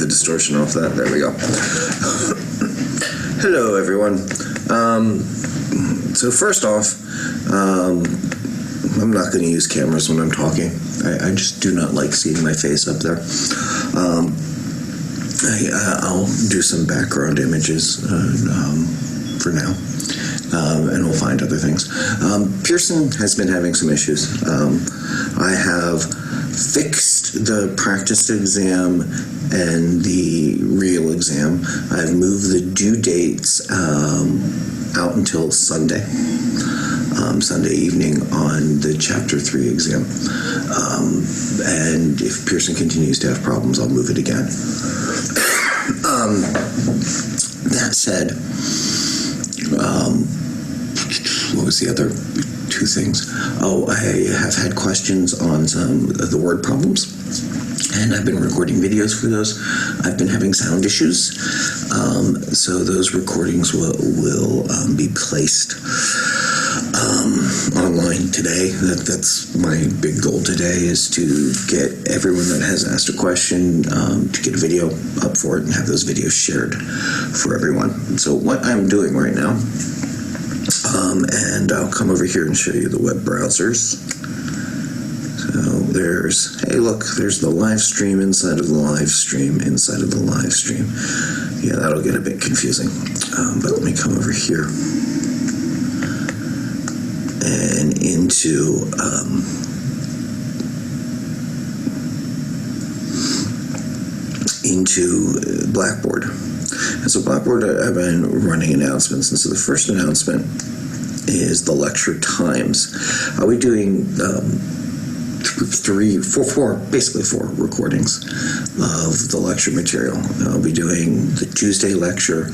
the distortion off that. There we go. Hello, everyone. So first off, I'm not going to use cameras when I'm talking. I just do not like seeing my face up there. I'll do some background images for now, and we'll find other things. Pearson has been having some issues. I have fixed the practice exam and the real exam. I've moved the due dates out until Sunday. Sunday evening on the Chapter 3 exam. And if Pearson continues to have problems, I'll move it again. That said, what was the other two things? Oh, I have had questions on some of the word problems, and I've been recording videos for those. I've been having sound issues, so those recordings will be placed online today. That's my big goal today, is to get everyone that has asked a question to get a video up for it and have those videos shared for everyone. So what I'm doing right now, and I'll come over here and show you the web browsers. So hey look, there's the live stream inside of the live stream inside of the live stream. Yeah, that'll get a bit confusing, but let me come over here and into Blackboard. And so Blackboard, I've been running announcements, and so the first announcement is the lecture times. I'll be doing basically four recordings of the lecture material. I'll be doing the Tuesday lecture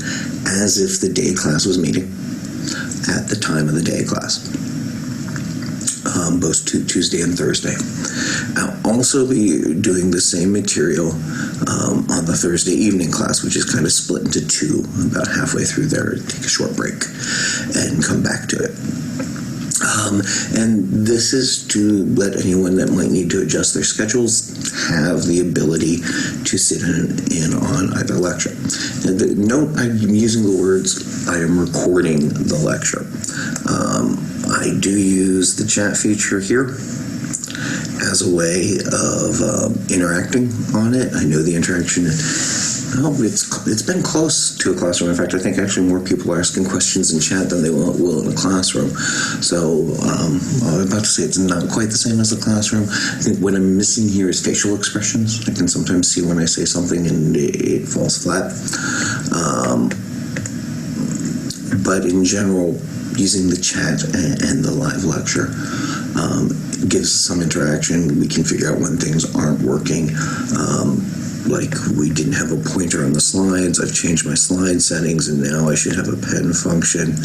as if the day class was meeting at the time of the day class. Both Tuesday and Thursday. I'll also be doing the same material on the Thursday evening class, which is kind of split into two, about halfway through there, take a short break and come back to it. And this is to let anyone that might need to adjust their schedules have the ability to sit in on either lecture. Note, I'm using the words, I am recording the lecture. I do use the chat feature here as a way of interacting on it. I know the interaction, it's been close to a classroom. In fact, I think actually more people are asking questions in chat than they will in a classroom. So I'm about to say it's not quite the same as a classroom. I think what I'm missing here is facial expressions. I can sometimes see when I say something and it falls flat. But in general, using the chat and the live lecture gives some interaction. We can figure out when things aren't working. Like we didn't have a pointer on the slides. I've changed my slide settings, and now I should have a pen function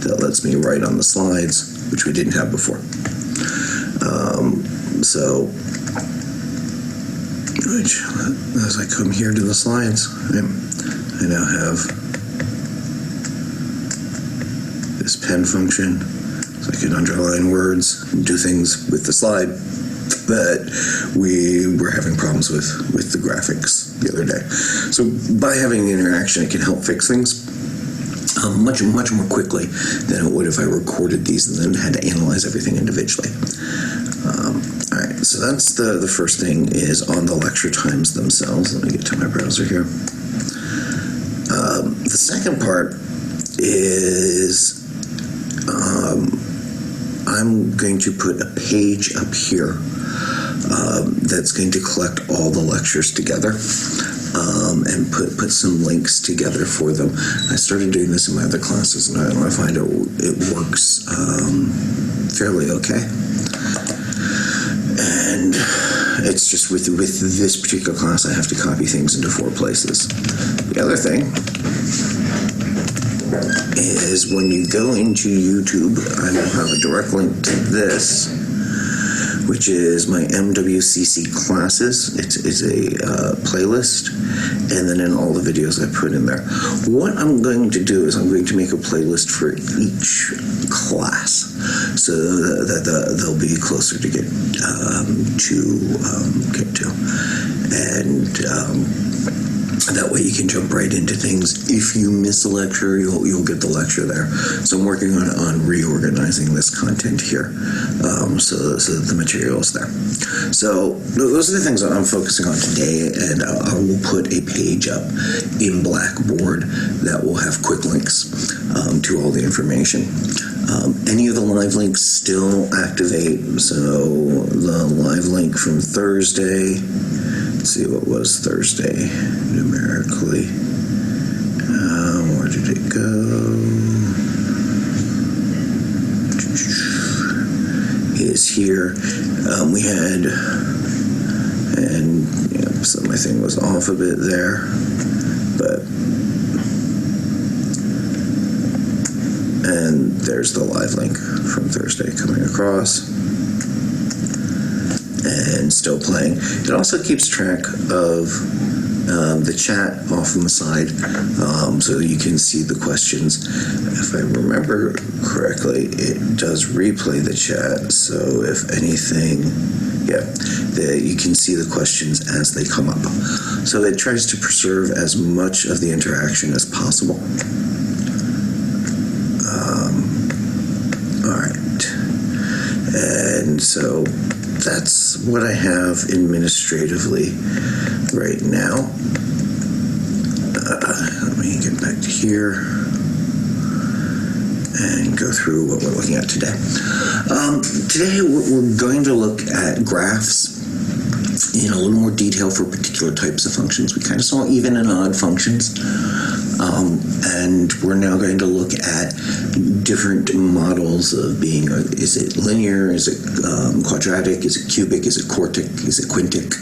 that lets me write on the slides, which we didn't have before. So as I come here to the slides, I now have this pen function, so I can underline words and do things with the slide that we were having problems with the graphics the other day. So by having the interaction, it can help fix things much more quickly than it would if I recorded these and then had to analyze everything individually. All right, so that's the first thing, is on the lecture times themselves. Let me get to my browser here. The second part is I'm going to put a page up here that's going to collect all the lectures together and put some links together for them. I started doing this in my other classes, and I find it works fairly okay. And it's just with this particular class, I have to copy things into 4 places. The other thing is when you go into YouTube, I will have a direct link to this, which is my MWCC classes. It's a playlist, and then in all the videos I put in there. What I'm going to do is I'm going to make a playlist for each class, so that they'll be closer to get to. And That way you can jump right into things. If you miss a lecture, you'll get the lecture there. So I'm working on reorganizing this content here, so that the material is there. So those are the things that I'm focusing on today, and I will put a page up in Blackboard that will have quick links to all the information. Any of the live links still activate. So the live link from Thursday, let's see what was Thursday numerically. Where did it go? Is here. We had, and so my thing was off a bit there, but, and there's the live link from Thursday coming across. And still playing. It also keeps track of the chat off on the side, so you can see the questions. If I remember correctly, it does replay the chat, so if anything, you can see the questions as they come up. So it tries to preserve as much of the interaction as possible. All right, and so that's what I have administratively right now. Let me get back to here and go through what we're looking at today. Today we're going to look at graphs in a little more detail for particular types of functions. We kind of saw even and odd functions. And we're now going to look at different models of being, is it linear, is it quadratic, is it cubic, is it quartic, is it quintic?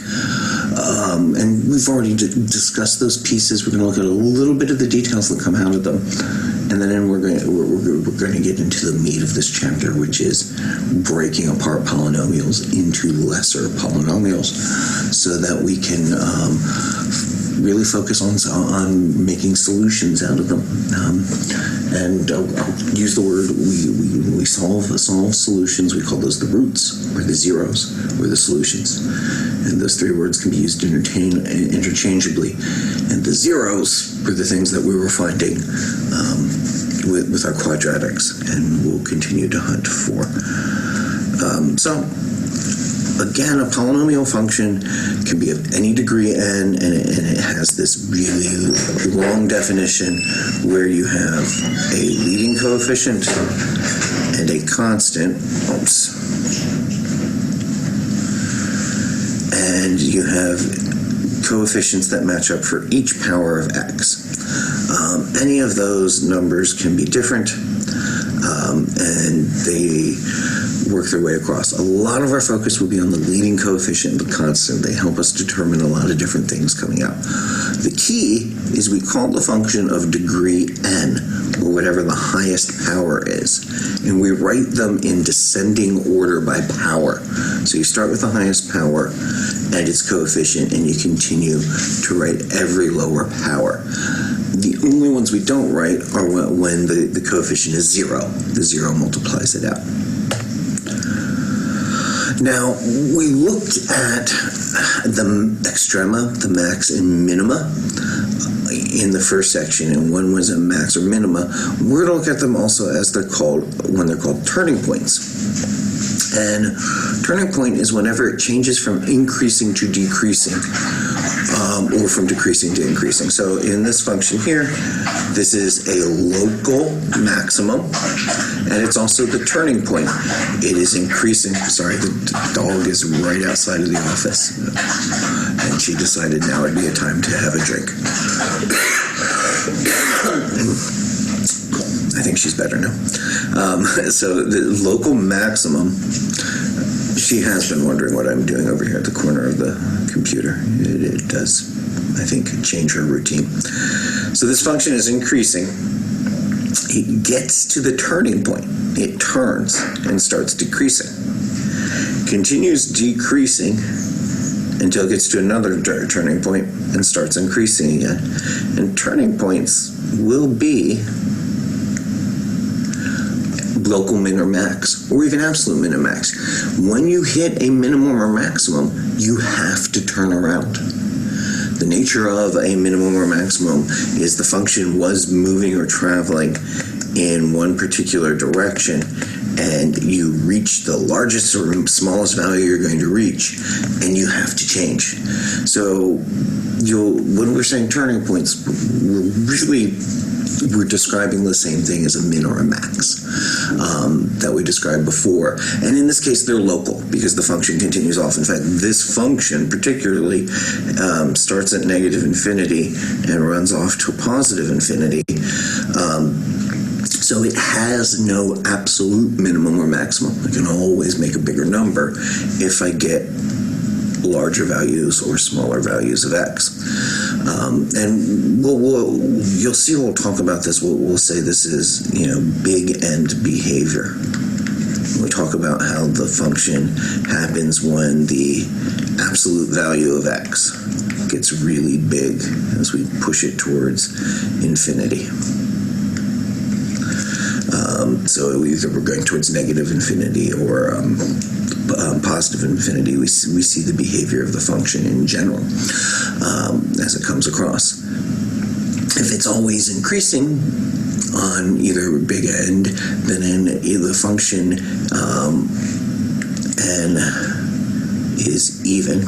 And we've already discussed those pieces. We're going to look at a little bit of the details that come out of them. And then we're going to get into the meat of this chapter, which is breaking apart polynomials into lesser polynomials so that we can really focus on making solutions out of them. And I'll use the word, we solve solutions. We call those the roots, or the zeros, or the solutions. And those three words can be used interchangeably. And the zeros were the things that we were finding with our quadratics, and we'll continue to hunt for. So again, a polynomial function can be of any degree n, and it has this really long definition where you have a leading coefficient and a constant. Oops. And you have coefficients that match up for each power of x. Any of those numbers can be different, and they work their way across. A lot of our focus will be on the leading coefficient and the constant. They help us determine a lot of different things coming out. The key is we call the function of degree n, or whatever the highest power is, and we write them in descending order by power. So you start with the highest power and its coefficient, and you continue to write every lower power. The only ones we don't write are when the coefficient is 0. The 0 multiplies it out. Now, we looked at the extrema, the max and minima, in the first section, and one was a max or minima. We're going to look at them also as they're called, when they're called turning points. And turning point is whenever it changes from increasing to decreasing, or from decreasing to increasing. So in this function here, this is a local maximum, and it's also the turning point. It is increasing. Sorry, the dog is right outside of the office, and she decided now would be a time to have a drink. I think she's better now. So the local maximum, she has been wondering what I'm doing over here at the corner of the computer. It does, I think, change her routine. So this function is increasing. It gets to the turning point. It turns and starts decreasing. Continues decreasing until it gets to another turning point and starts increasing again. And turning points will be local min or max, or even absolute min or max. When you hit a minimum or maximum, you have to turn around. The nature of a minimum or maximum is the function was moving or traveling in one particular direction, and you reach the largest or smallest value you're going to reach, and you have to change. So when we're saying turning points, we're describing the same thing as a min or a max that we described before. And in this case, they're local because the function continues off. In fact, this function particularly starts at negative infinity and runs off to positive infinity. So it has no absolute minimum or maximum. I can always make a bigger number if I get larger values or smaller values of x. And you'll see we'll talk about this. We'll say this is, big end behavior. We talk about how the function happens when the absolute value of x gets really big as we push it towards infinity. So either we're going towards negative infinity or positive infinity. We see the behavior of the function in general as it comes across. If it's always increasing on either big end, then the function n is even.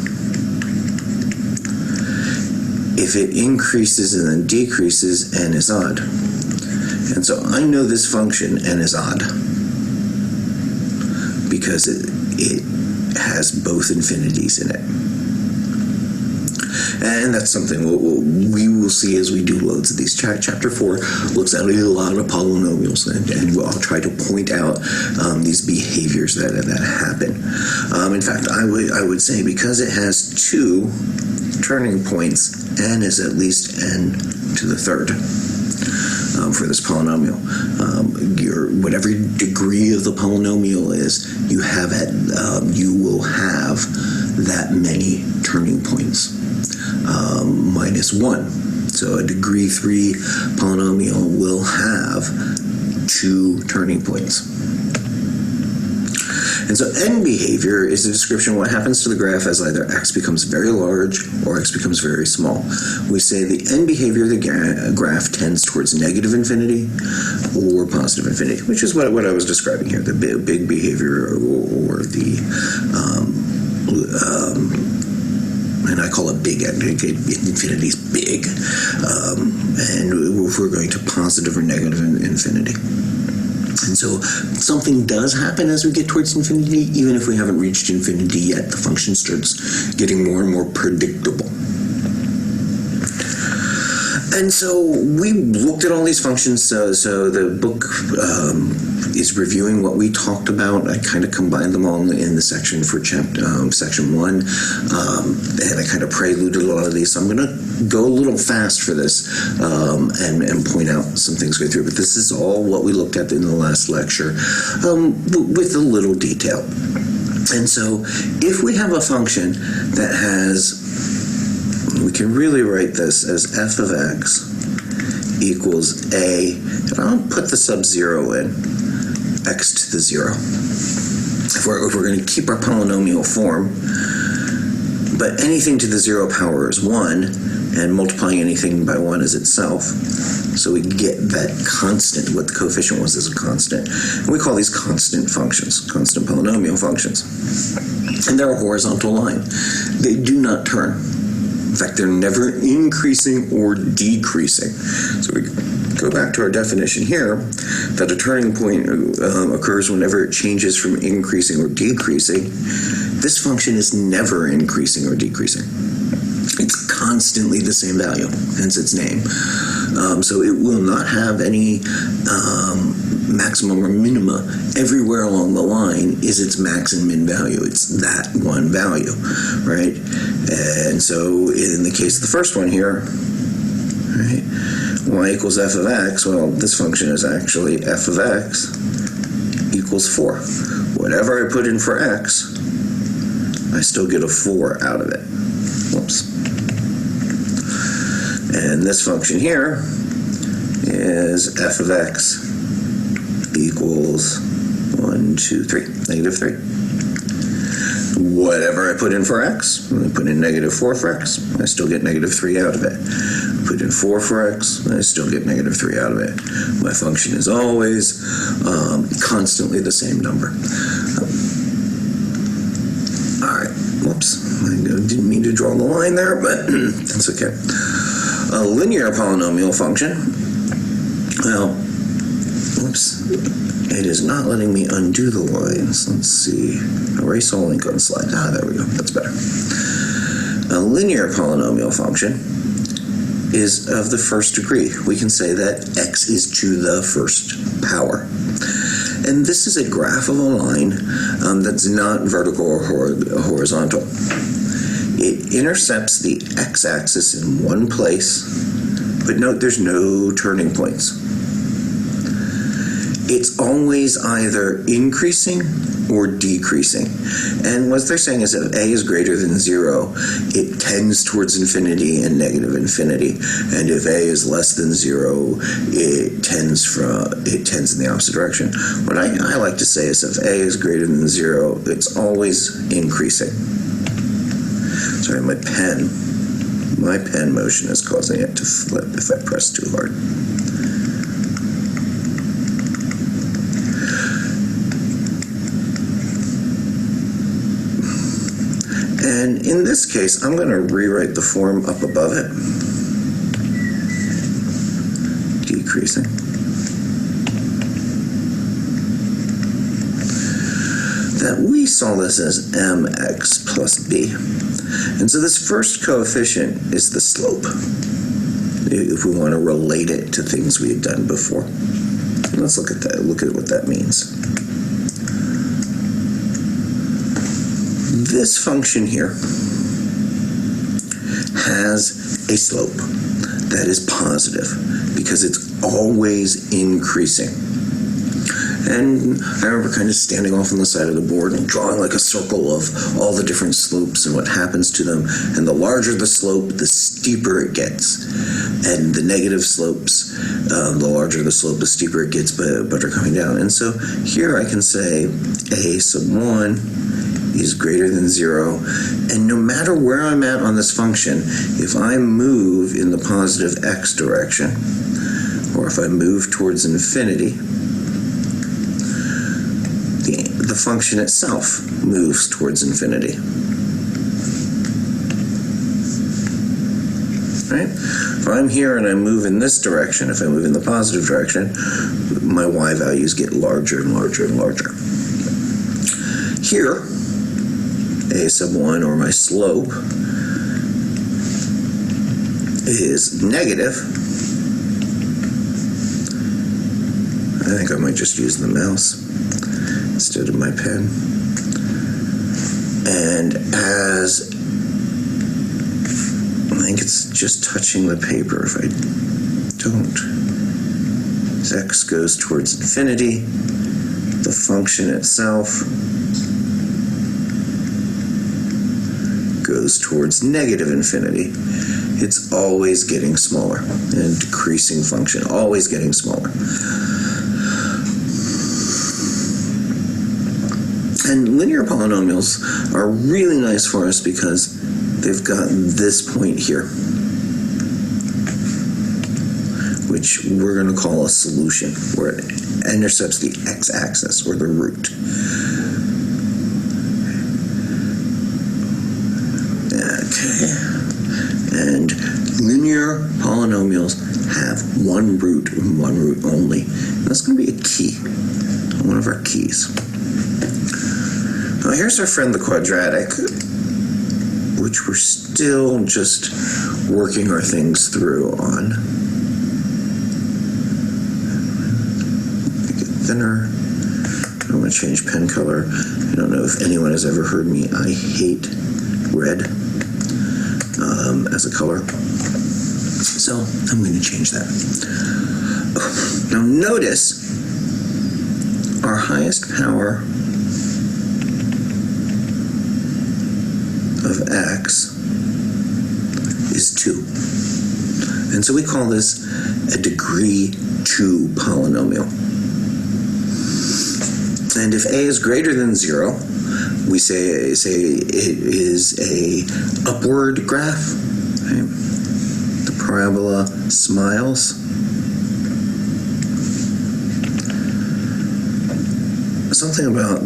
If it increases and then decreases, n is odd. And so I know this function n is odd because it has both infinities in it. And that's something we will see as we do loads of these. Chapter 4 looks at a lot of polynomials, and I'll try to point out these behaviors that happen. In fact, I would say because it has two turning points, n is at least n to the third. For this polynomial, whatever degree of the polynomial is, you will have that many turning points, minus 1. So a degree 3 polynomial will have 2 turning points. And so n behavior is a description of what happens to the graph as either x becomes very large or x becomes very small. We say the n behavior of the graph tends towards negative infinity or positive infinity, which is what I was describing here, the big behavior or the and I call it big end. Infinity is big. And if we're going to positive or negative infinity. And so something does happen as we get towards infinity. Even if we haven't reached infinity yet, the function starts getting more and more predictable. And so we looked at all these functions. So the book is reviewing what we talked about. I kind of combined them all in the section for section 1. And I kind of preluded a lot of these. So I'm going to go a little fast for this and point out some things going through. But this is all what we looked at in the last lecture with a little detail. And so if we have a function that has, we can really write this as f of x equals a, and I'll put the sub-zero in, x to the 0. If we're going to keep our polynomial form, but anything to the 0 power is 1, and multiplying anything by 1 is itself. So we get that constant, what the coefficient was as a constant. And we call these constant functions, constant polynomial functions. And they're a horizontal line. They do not turn. In fact, they're never increasing or decreasing. So we go back to our definition here, that a turning point occurs whenever it changes from increasing or decreasing. This function is never increasing or decreasing. It's constantly the same value, hence its name. So it will not have any maximum or minima. Everywhere along the line is its max and min value. It's that one value, right? And so in the case of the first one here, right, y equals f of x, well, this function is actually f of x equals 4. Whatever I put in for x, I still get a 4 out of it. Whoops. And this function here is f of x equals 1, 2, 3, negative 3. whatever I put in for x, I put in -4 for x, I still get -3 out of it. Put in 4 for x, I still get -3 out of it. My function is always constantly the same number. All right, whoops, I didn't mean to draw the line there, but that's okay. A linear polynomial function, well, whoops, it is not letting me undo the lines. Let's see, erase all ink on slide. There we go, that's better. A linear polynomial function is of the first degree. We can say that x is to the first power. And this is a graph of a line that's not vertical or horizontal. It intercepts the x-axis in one place, but note there's no turning points. It's always either increasing or decreasing. And what they're saying is that if a is greater than 0, it tends towards infinity and negative infinity. And if a is less than 0, it tends in the opposite direction. What I like to say is if a is greater than 0, it's always increasing. Sorry, my pen motion is causing it to flip if I press too hard. And in this case, I'm going to rewrite the form up above it. Decreasing. That we saw this as mx plus b. And so this first coefficient is the slope, if we want to relate it to things we had done before. Let's look at that. Look at what that means. This function here has a slope that is positive because it's always increasing. And I remember kind of standing off on the side of the board and drawing like a circle of all the different slopes and what happens to them. And the larger the slope, the steeper it gets. And the negative slopes, the larger the slope, the steeper it gets, but are coming down. And so here I can say a sub 1 is greater than 0. And no matter where I'm at on this function, if I move in the positive x direction, or if I move towards infinity, the function itself moves towards infinity. Right? If I'm here and I move in this direction, if I move in the positive direction, my y values get larger and larger and larger. Here, a sub 1, or my slope, is negative. I think I might just use the mouse instead of my pen. And as I think it's just touching the paper. If I don't, as x goes towards infinity, the function itself goes towards negative infinity. It's always getting smaller, and decreasing function, always getting smaller. And linear polynomials are really nice for us because they've got this point here, which we're going to call a solution, where it intercepts the x-axis, or the root. Okay. And linear polynomials have one root and one root only. And that's going to be a key, one of our keys. Now here's our friend the quadratic, which we're still just working our things through on. Make it thinner. I'm going to change pen color. I don't know if anyone has ever heard me. I hate red as a color. So I'm going to change that. Now notice our highest power of x is 2. And so we call this a degree 2 polynomial. And if a is greater than 0, we say it is a upward graph. Right? The parabola smiles. Something about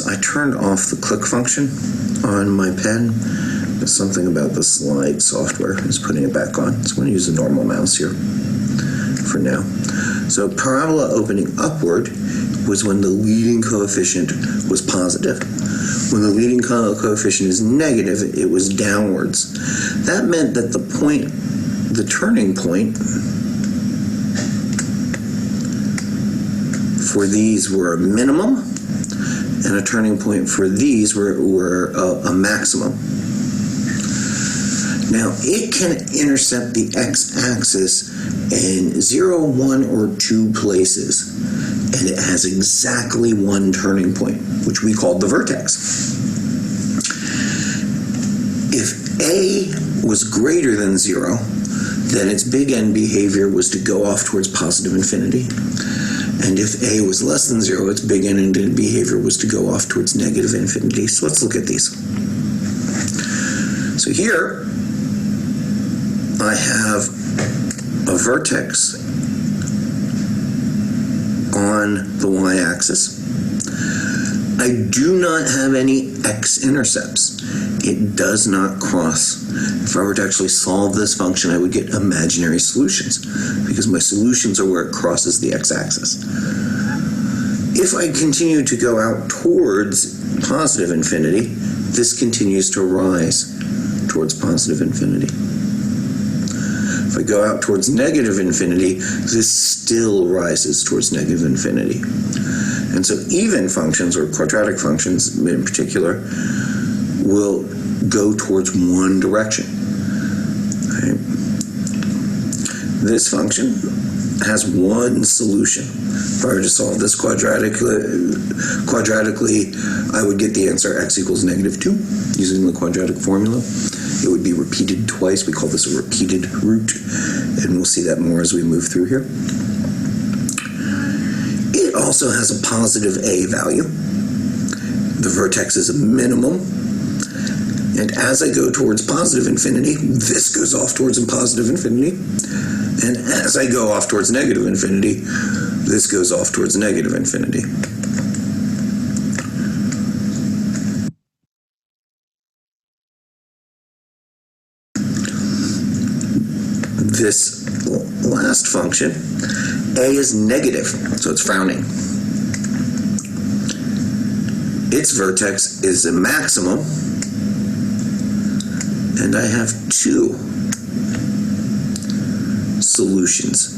I turned off the click function on my pen, but something about the slide software is putting it back on. So I'm going to use a normal mouse here for now. So parabola opening upward was when the leading coefficient was positive. When the leading coefficient is negative, it was downwards. That meant that the turning point for these were a minimum, and a turning point for these were a maximum. Now, it can intercept the x-axis in 0, 1, or 2 places, and it has exactly one turning point, which we called the vertex. If A was greater than 0, then its big N behavior was to go off towards positive infinity. And if A was less than 0, its big N behavior was to go off towards negative infinity. So let's look at these. So here, I have a vertex on the y-axis. I do not have any x-intercepts. It does not cross. If I were to actually solve this function, I would get imaginary solutions, because my solutions are where it crosses the x-axis. If I continue to go out towards positive infinity, this continues to rise towards positive infinity. If I go out towards negative infinity, this still rises towards negative infinity. And so even functions, or quadratic functions in particular, will go towards one direction. Right? This function has one solution. If I were to solve this quadratically, I would get the answer x equals -2 using the quadratic formula. It would be repeated twice. We call this a repeated root, and we'll see that more as we move through here. It also has a positive a value. The vertex is a minimum. And as I go towards positive infinity, this goes off towards positive infinity. And as I go off towards negative infinity, this goes off towards negative infinity. This last function, a is negative, so it's frowning. Its vertex is a maximum, and I have 2 solutions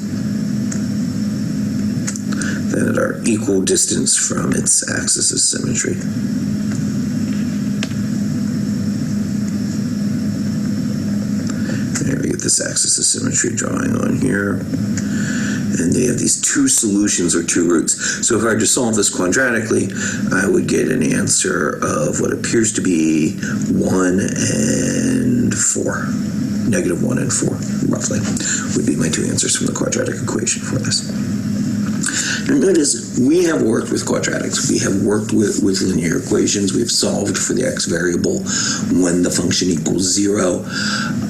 that are equal distance from its axis of symmetry. There we get this axis of symmetry drawing on here. And they have these 2 solutions, or 2 roots. So if I were to solve this quadratically, I would get an answer of what appears to be 1 and 4. -1 and 4, roughly, would be my 2 answers from the quadratic equation for this. And notice, we have worked with quadratics. We have worked with linear equations. We've solved for the x variable when the function equals 0.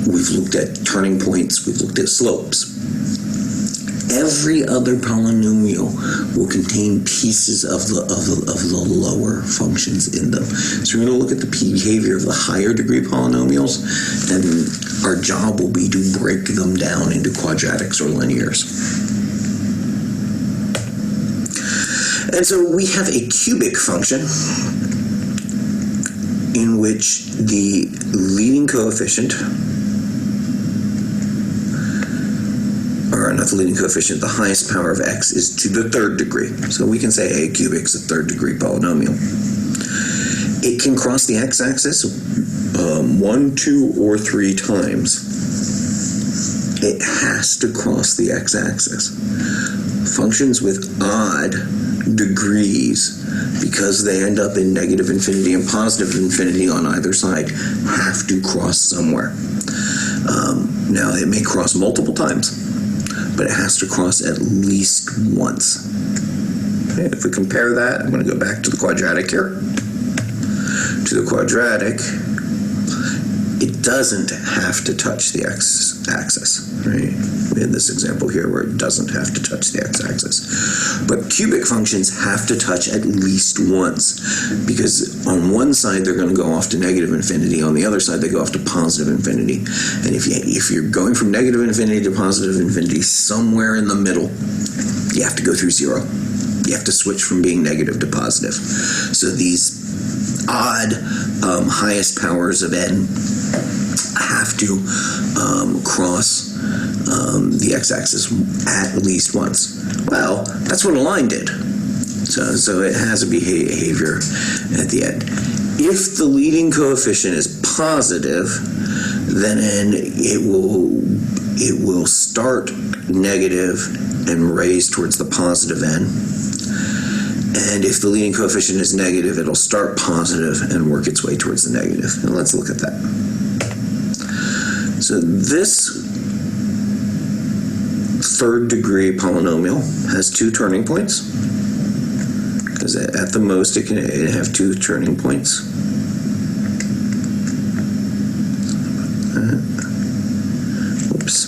We've looked at turning points. We've looked at slopes. Every other polynomial will contain pieces of the lower functions in them. So we're going to look at the behavior of the higher degree polynomials, and our job will be to break them down into quadratics or linears. And so we have a cubic function in which the leading coefficient, or not the leading coefficient, the highest power of x is to the 3rd degree. So we can say a cubic is a 3rd degree polynomial. It can cross the x-axis 1, 2, or 3 times. It has to cross the x-axis. Functions with odd degrees, because they end up in negative infinity and positive infinity on either side, have to cross somewhere. Now, it may cross multiple times, but it has to cross at least once. Okay, if we compare that, I'm going to go back to the quadratic here. to the quadratic, it doesn't have to touch the x-axis, right? We had this example here where it doesn't have to touch the x-axis. But cubic functions have to touch at least once, because on one side they're going to go off to negative infinity, on the other side they go off to positive infinity. And if you're going from negative infinity to positive infinity, somewhere in the middle, you have to go through 0. You have to switch from being negative to positive. So these odd highest powers of n have to cross the x-axis at least once. Well, that's what a line did. So it has a behavior at the end. If the leading coefficient is positive, then it will start negative and raise towards the positive n. And if the leading coefficient is negative, it'll start positive and work its way towards the negative. And let's look at that. So this third degree polynomial has 2 turning points, because at the most it can have 2 turning points. Oops,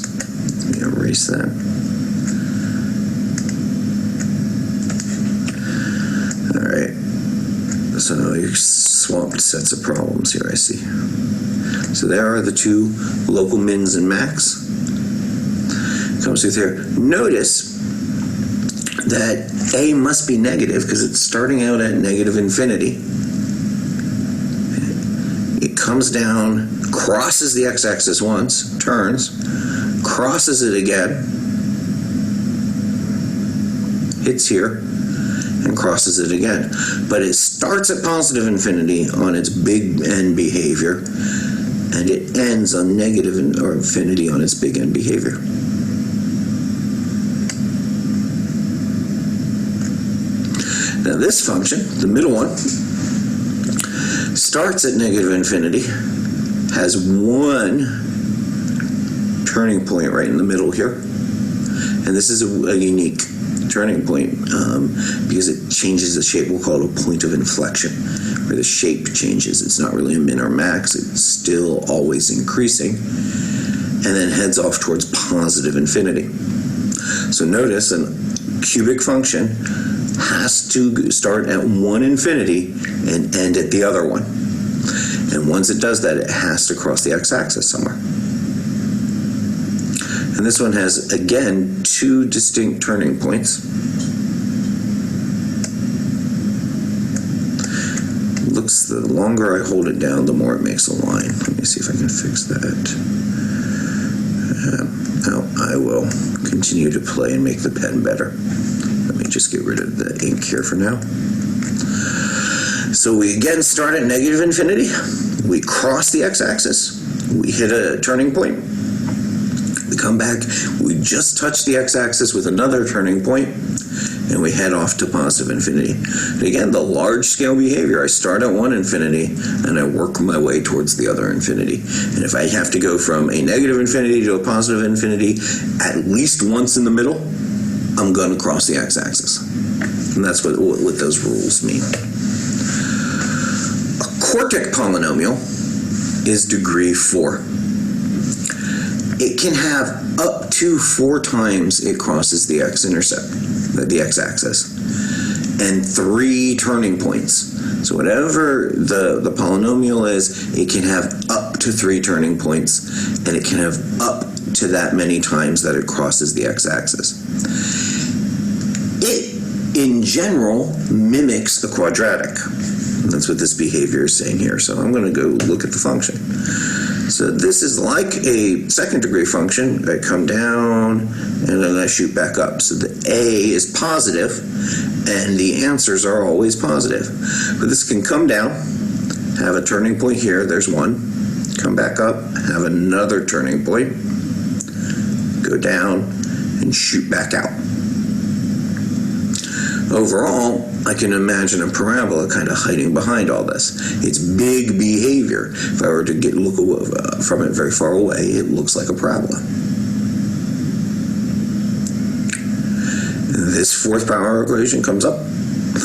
let me erase that. Alright, so you swapped sets of problems here, I see. So there are the 2 local mins and max. Comes through there. Notice that A must be negative because it's starting out at negative infinity. It comes down, crosses the x-axis once, turns, crosses it again, hits here, and crosses it again. But it starts at positive infinity on its big N behavior, and it ends on negative or infinity on its big N behavior. Now this function, the middle one, starts at negative infinity, has 1 turning point right in the middle here, and this is a unique turning point because it changes the shape. We'll call it a point of inflection, where the shape changes. It's not really a min or max, it's still always increasing, and then heads off towards positive infinity. So notice a cubic function has to start at 1 infinity and end at the other one. And once it does that, it has to cross the x-axis somewhere. And this one has, again, 2 distinct turning points. Looks, the longer I hold it down, the more it makes a line. Let me see if I can fix that. Now I will continue to play and make the pen better. Let me just get rid of the ink here for now. So we again start at negative infinity. We cross the x-axis. We hit a turning point. We come back. We just touch the x-axis with another turning point, and we head off to positive infinity. And again, the large-scale behavior. I start at 1 infinity, and I work my way towards the other infinity. And if I have to go from a negative infinity to a positive infinity at least once in the middle, I'm going to cross the x-axis. And that's what those rules mean. A quartic polynomial is degree 4. It can have up to 4 times it crosses the x-intercept, the x-axis, and 3 turning points. So whatever the polynomial is, it can have up to 3 turning points, and it can have up to that many times that it crosses the x-axis. It, in general, mimics a quadratic. And that's what this behavior is saying here. So I'm going to go look at the function. So this is like a second degree function. I come down and then I shoot back up. So the A is positive and the answers are always positive. But this can come down, have a turning point here, there's 1. Come back up, have another turning point, go down and shoot back out. Overall, I can imagine a parabola kind of hiding behind all this. It's big behavior. If I were to look from it very far away, it looks like a parabola. This 4th power equation comes up,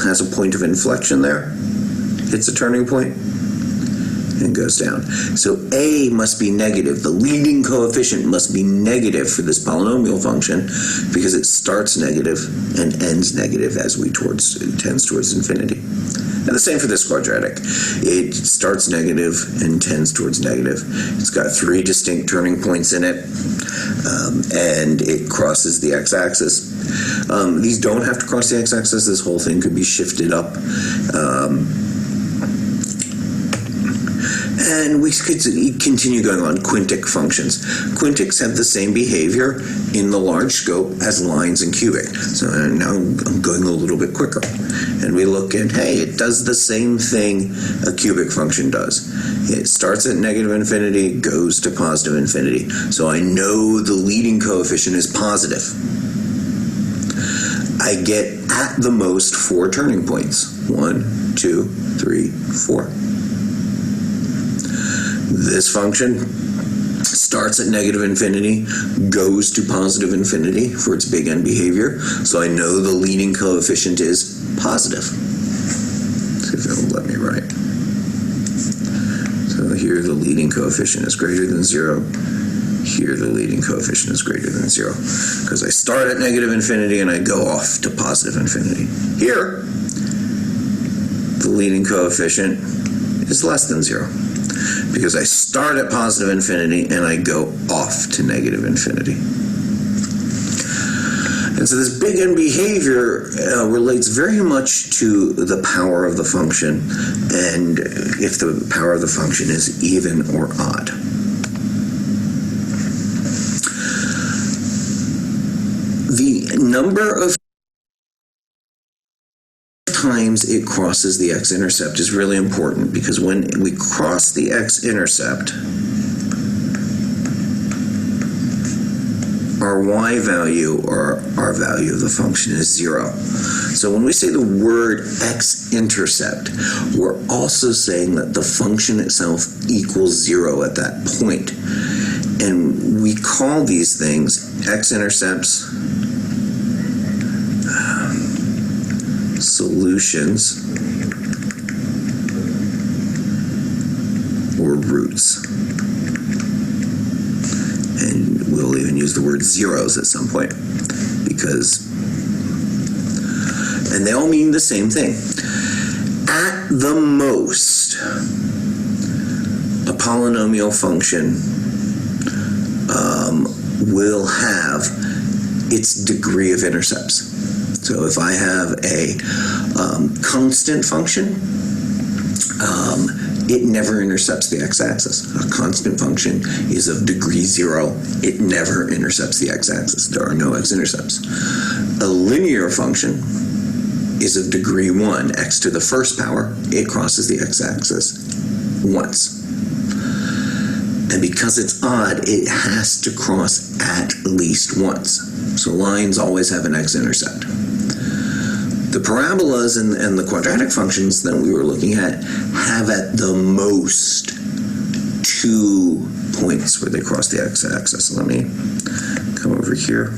has a point of inflection there, hits a turning point, and goes down. So A must be negative. The leading coefficient must be negative for this polynomial function because it starts negative and ends negative as it tends towards infinity. And the same for this quadratic. It starts negative and tends towards negative. It's got 3 distinct turning points in it, and it crosses the x-axis. These don't have to cross the x-axis. This whole thing could be shifted up. And we could continue going on. Quintic functions. Quintics have the same behavior in the large scope as lines in cubic. So now I'm going a little bit quicker. And we look at, hey, it does the same thing a cubic function does. It starts at negative infinity, goes to positive infinity. So I know the leading coefficient is positive. I get at the most 4 turning points. 1, 2, 3, 4. This function starts at negative infinity, goes to positive infinity for its big N behavior, so I know the leading coefficient is positive. Let's see if it'll let me write. So here the leading coefficient is greater than 0. Here the leading coefficient is greater than 0. Because I start at negative infinity and I go off to positive infinity. Here, the leading coefficient is less than 0. Because I start at positive infinity and I go off to negative infinity. And so this big N behavior relates very much to the power of the function and if the power of the function is even or odd. The number of times it crosses the x-intercept is really important because when we cross the x-intercept, our y value or our value of the function is 0. So when we say the word x-intercept, we're also saying that the function itself equals 0 at that point. And we call these things x-intercepts, solutions, or roots. And we'll even use the word zeros at some point and they all mean the same thing. At the most, a polynomial function will have its degree of intercepts. So if I have a constant function, it never intercepts the x-axis. A constant function is of degree 0. It never intercepts the x-axis. There are no x-intercepts. A linear function is of degree 1, x to the first power. It crosses the x-axis once. And because it's odd, it has to cross at least once. So lines always have an x-intercept. The parabolas and the quadratic functions that we were looking at have at the most 2 points where they cross the x-axis. So let me come over here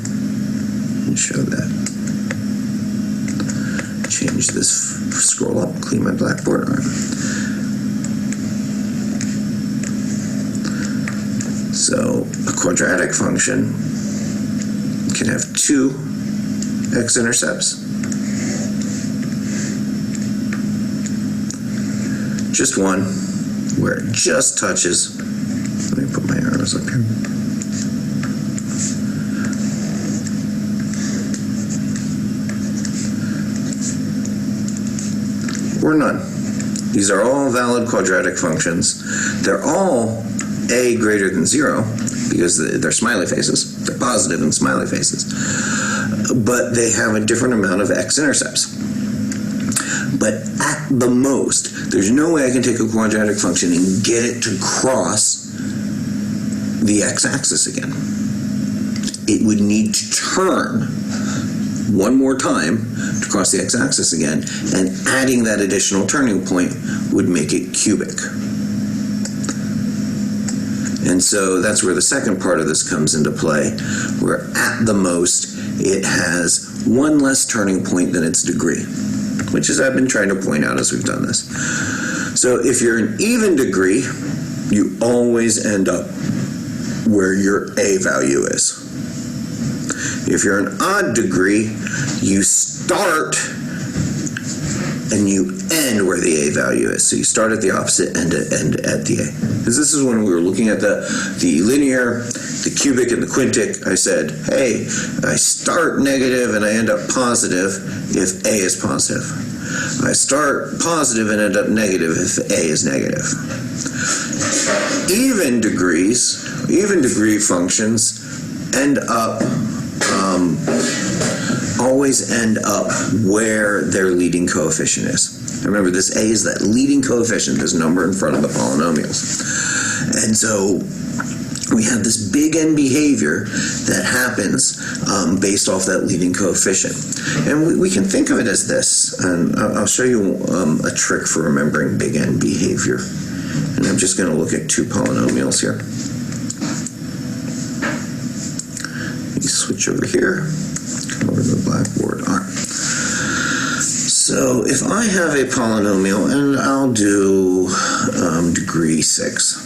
and show that. Change this, scroll up, clean my blackboard. All right. So a quadratic function can have 2 x-intercepts. Just one, where it just touches. Let me put my arrows up here. Or none. These are all valid quadratic functions. They're all a greater than 0 because they're smiley faces. They're positive and smiley faces. But they have a different amount of x-intercepts. But at the most, there's no way I can take a quadratic function and get it to cross the x-axis again. It would need to turn one more time to cross the x-axis again, and adding that additional turning point would make it cubic. And so that's where the second part of this comes into play, where at the most it has one less turning point than its degree, which is I've been trying to point out as we've done this. So if you're an even degree, you always end up where your A value is. If you're an odd degree, you start and you end where the A value is. So you start at the opposite end at the A. Because this is when we were looking at the linear, the cubic, and the quintic. I said, hey, I start negative and I end up positive if A is positive. I start positive and end up negative if A is negative. Even degree functions always end up where their leading coefficient is. Remember, this A is that leading coefficient, this number in front of the polynomials. And so we have this big N behavior that happens based off that leading coefficient. And we can think of it as this. And I'll show you a trick for remembering big N behavior. And I'm just going to look at two polynomials here. Let me switch over here. Come over to the blackboard. All right. So if I have a polynomial, and I'll do degree 6.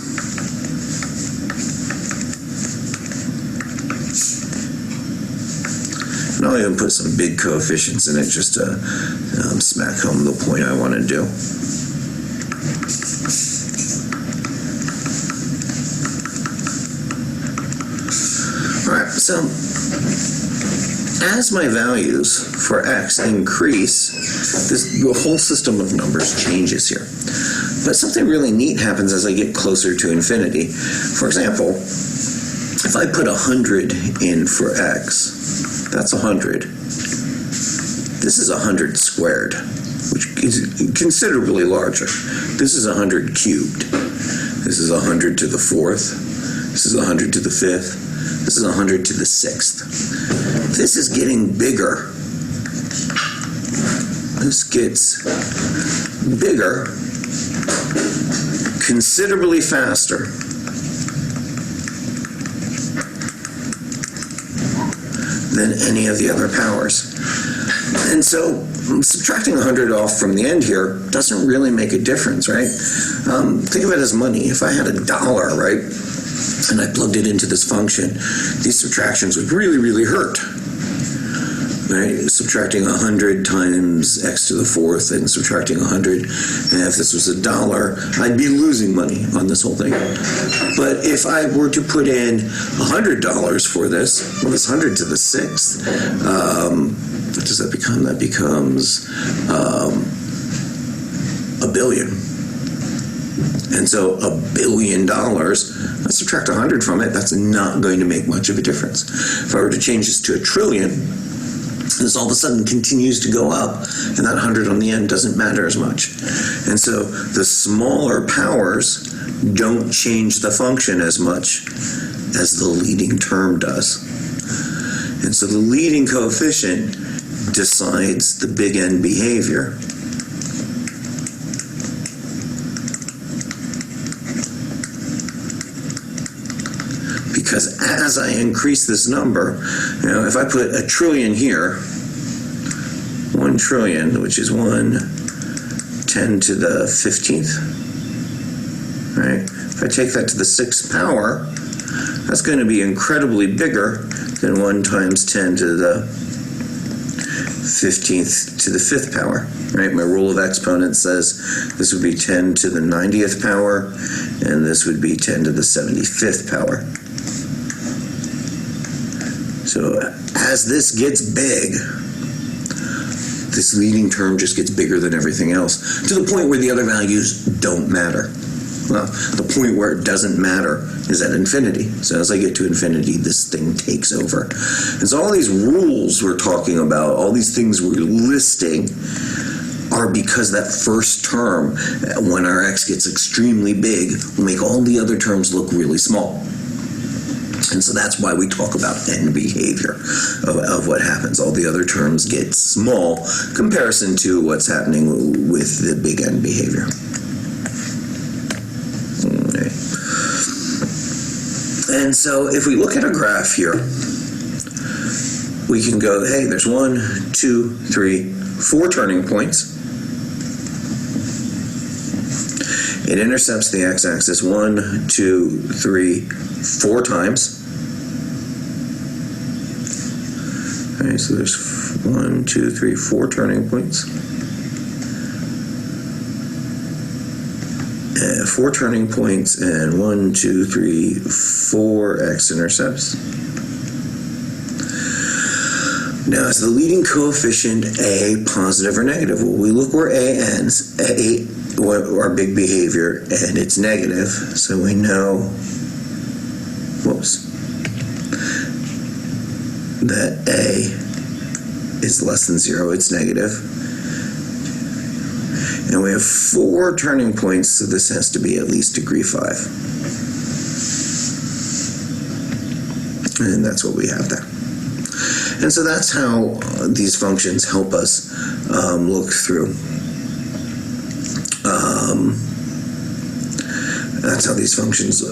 And I'll even put some big coefficients in it just to smack home the point I want to do. All right, so as my values for x increase, the whole system of numbers changes here. But something really neat happens as I get closer to infinity. For example, if I put 100 in for x, that's 100. This is 100 squared, which is considerably larger. This is 100 cubed. This is 100 to the 4th. This is 100 to the 5th. This is 100 to the 6th. This is getting bigger. This gets bigger considerably faster than any of the other powers. And so subtracting 100 off from the end here doesn't really make a difference, right? Think of it as money. If I had $1, right, and I plugged it into this function, these subtractions would really, really hurt. Right? Subtracting 100 times x to the 4th and subtracting 100, and if this was $1, I'd be losing money on this whole thing. But if I were to put in $100 for this, well, it's 100 to the 6th. What does that become? That becomes $1 billion. And so $1 billion, let's subtract 100 from it, that's not going to make much of a difference. If I were to change this to $1 trillion, this all of a sudden continues to go up, and that 100 on the end doesn't matter as much. And so the smaller powers don't change the function as much as the leading term does. And so the leading coefficient decides the big N behavior. Because as I increase this number, if I put $1 trillion here, 1 trillion, which is 10 to the 15th, right? If I take that to the 6th power, that's going to be incredibly bigger than 1 times 10 to the 15th to the 5th power, right? My rule of exponents says this would be 10 to the 90th power, and this would be 10 to the 75th power. So as this gets big, this leading term just gets bigger than everything else, to the point where the other values don't matter. Well, the point where it doesn't matter is at infinity. So as I get to infinity, this thing takes over. And so all these rules we're talking about, all these things we're listing, are because that first term, when our x gets extremely big, will make all the other terms look really small. And so that's why we talk about N behavior of what happens. All the other terms get small comparison to what's happening with the big N behavior. Okay. And so if we look at a graph here, we can go, hey, there's 1, 2, 3, 4 turning points. It intercepts the x-axis 1, 2, 3, 4 times. All right, so there's 1, 2, 3, 4 turning points. 4 turning points and 1, 2, 3, 4 x-intercepts. Now, is the leading coefficient A positive or negative? Well, we look where A ends. A, our big behavior, and it's negative, so we know, that A is less than 0, it's negative. And we have 4 turning points, so this has to be at least degree 5. And that's what we have there. And so that's how these functions help us look through. That's how these functions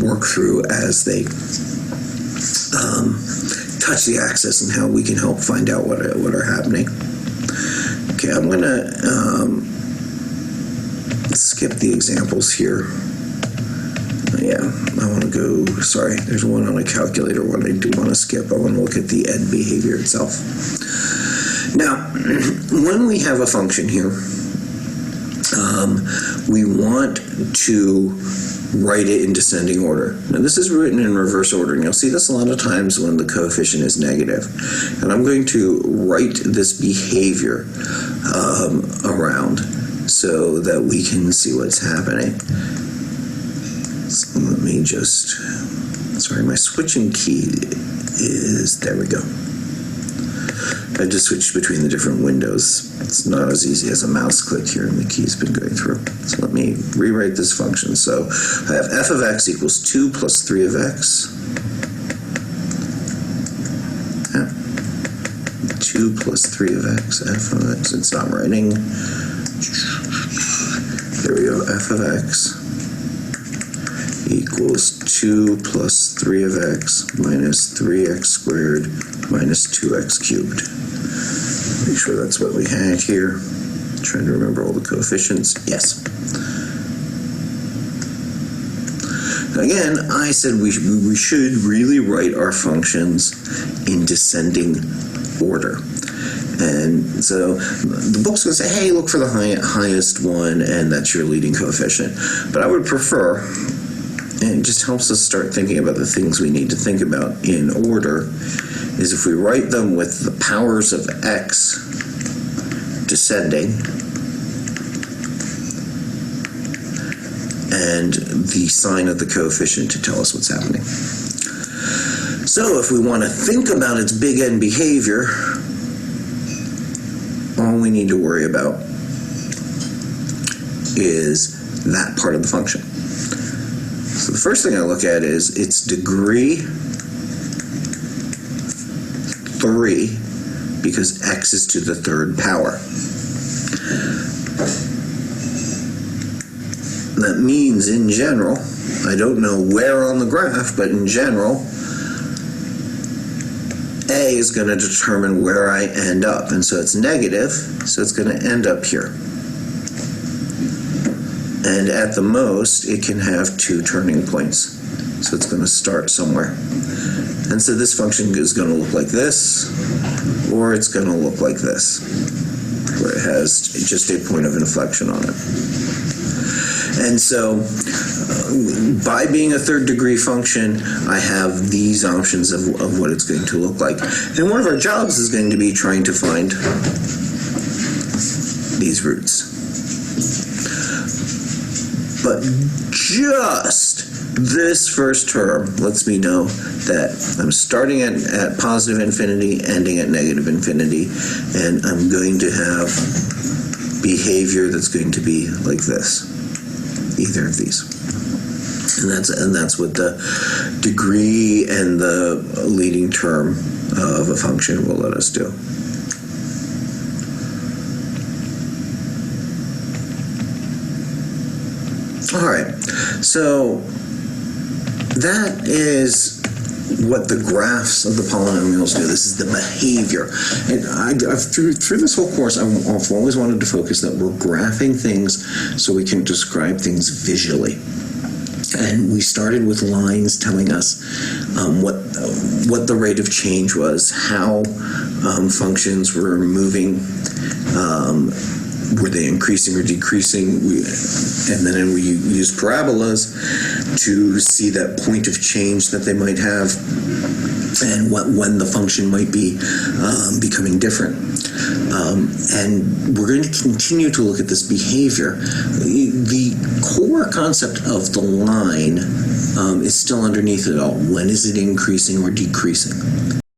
work through as they touch the axis, and how we can help find out what are happening. Okay, I'm going to skip the examples here. Yeah, I want to go, sorry, there's one on a calculator one I do want to skip. I want to look at the end behavior itself. Now, when we have a function here, we want to write it in descending order. Now, this is written in reverse order, and you'll see this a lot of times when the coefficient is negative. And I'm going to write this behavior around so that we can see what's happening. So let me just, sorry, my switching key is, there we go. I just switched between the different windows. It's not as easy as a mouse click here, and the key's been going through. So let me rewrite this function. So I have f of x equals 2 plus 3 of x. Yeah. 2 plus 3 of x, f of x. It's not writing. There we go, f of x equals 2 plus 3 of x minus 3x squared minus 2x cubed. Make sure that's what we had here. Trying to remember all the coefficients. Yes. Again, I said we should really write our functions in descending order. And so the book's going to say, hey, look for the highest one, and that's your leading coefficient. But I would prefer, and it just helps us start thinking about the things we need to think about in order, is if we write them with the powers of x descending and the sign of the coefficient to tell us what's happening. So if we want to think about its big N behavior, all we need to worry about is that part of the function. So the first thing I look at is its degree 3, because x is to the 3rd power. That means, in general, I don't know where on the graph, but in general, A is going to determine where I end up. And so it's negative, so it's going to end up here. And at the most, it can have 2 turning points. So it's going to start somewhere. And so this function is going to look like this, or it's going to look like this, where it has just a point of inflection on it. And so by being a 3rd degree function, I have these options of what it's going to look like. And one of our jobs is going to be trying to find these roots. But just this first term lets me know that I'm starting at positive infinity, ending at negative infinity, and I'm going to have behavior that's going to be like this, either of these. And that's what the degree and the leading term of a function will let us do. All right, so that is what the graphs of the polynomials do. This is the behavior. And through this whole course, I've always wanted to focus that we're graphing things so we can describe things visually. And we started with lines telling us what the rate of change was, how functions were moving, were they increasing or decreasing, and then we used parabolas to see that point of change that they might have, and when the function might be becoming different. And we're going to continue to look at this behavior. The core concept of the line is still underneath it all. When is it increasing or decreasing?